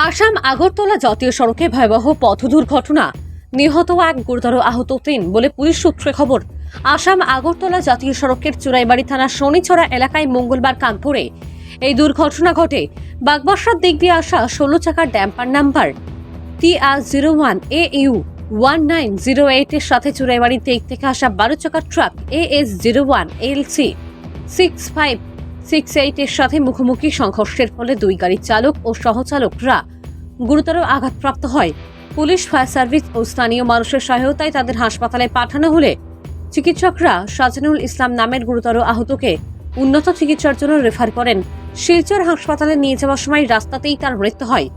আসাম আগরতলা জাতীয় সড়কে ভয়াবহ পথ দুর্ঘটনা, নিহত এক, গুরুতর আহত 3 বলে পুলিশ সূত্রে খবর। আসাম আগরতলা জাতীয় সড়কের চুরাইবাড়ি থানার শনিছড়া এলাকায় মঙ্গলবার কানপুরে এই দুর্ঘটনা ঘটে। বাগবাসার দিক দিয়ে আসা 16 চাকার ড্যাম্পার নাম্বার TR01 AU 1908 এর সাথে চুরাইবাড়ির দিক থেকে আসা 12 চাকার ট্রাক AS01 LC 6568 এর সাথে মুখোমুখি সংঘর্ষের ফলে দুই গাড়ির চালক ও সহচালকরা গুরুতর আঘাতপ্রাপ্ত হয়। পুলিশ, ফায়ার সার্ভিস ও স্থানীয় মানুষের সহায়তায় তাদের হাসপাতালে পাঠানো হলে চিকিৎসকরা সাজানুল ইসলাম নামের গুরুতর আহতকে উন্নত চিকিৎসার জন্য রেফার করেন। শিলচর হাসপাতালে নিয়ে যাওয়ার সময় রাস্তাতেই তার মৃত্যু হয়।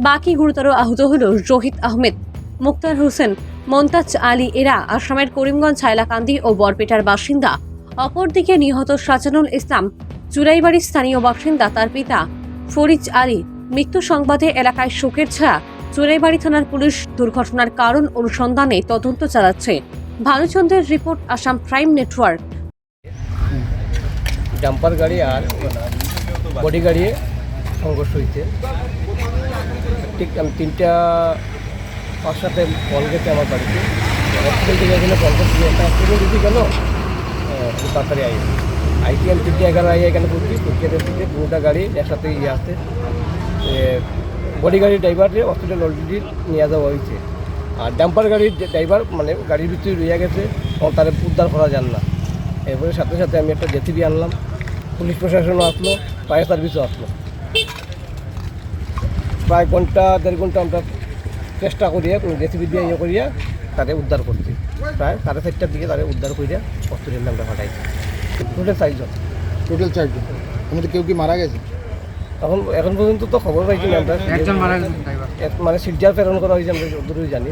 বাকি গুরুতর আহত হল রোহিত আহমেদ, মুক্তার হোসেন, মন্তাজ আলী, এরা আসামের করিমগঞ্জ, হাইলাকান্দি ও বরপেটার বাসিন্দা। অপরদিকে নিহত সাজানুল ইসলাম চুরাইবাড়ির স্থানীয় বাসিন্দা। তার পিতা ফরিজ আলী। মৃত্যু সংবাদে এলাকায় শোকের ছায়া। চুরাইবাড়ি থানার পুলিশ দুর্ঘটনার কারণ অনুসন্ধানে তদন্ত চালাচ্ছে। ভানুচন্দ্রের report, Assam prime network. Dumper গাড়ি আর বডি গাড়ি সংঘর্ষ হয়েছে। ঠিক আমি 3:05 কল গেছে আমার বাড়িতে। হসপিটাল থেকে এখানে কল করছি, একটা অ্যাক্সিডেন্ট হয়েছে কেন তাড়াতাড়ি আইটি আমি 11:30 এখানে পড়ছি। পরীক্ষা পুরোটা গাড়ি একসাথে আসতে বডি গাড়ির ড্রাইভারকে হসপিটাল অলরেডি নিয়ে যাওয়া হয়েছে। আর ডাম্পার গাড়ির ড্রাইভার মানে গাড়ির ভিতরে রয়ে গেছে, তারা উদ্ধার করা যান না। এরপরে সাথে সাথে আমি একটা জেসিবি আনলাম, পুলিশ প্রশাসনও আসলো, ফায়ার সার্ভিসও আসলো। প্রায় 1.5 ঘন্টা আমরা চেষ্টা করিয়া জেসিবি দিয়ে করিয়া তাকে উদ্ধার করছি। প্রায় 4:30টার দিকে তাকে উদ্ধার করিয়া হসপিটালে আমরা পাঠাইছি। টোটাল 4 জন। টোটাল 4 জন। আমাদের কেউ কি মারা গেছে? এখন পর্যন্ত তো খবর পাইছি না আমরা। একজন মারা গেছে, মানে শিলচর প্রেরণ করা হয়েছে, আমরা যতদূর জানি।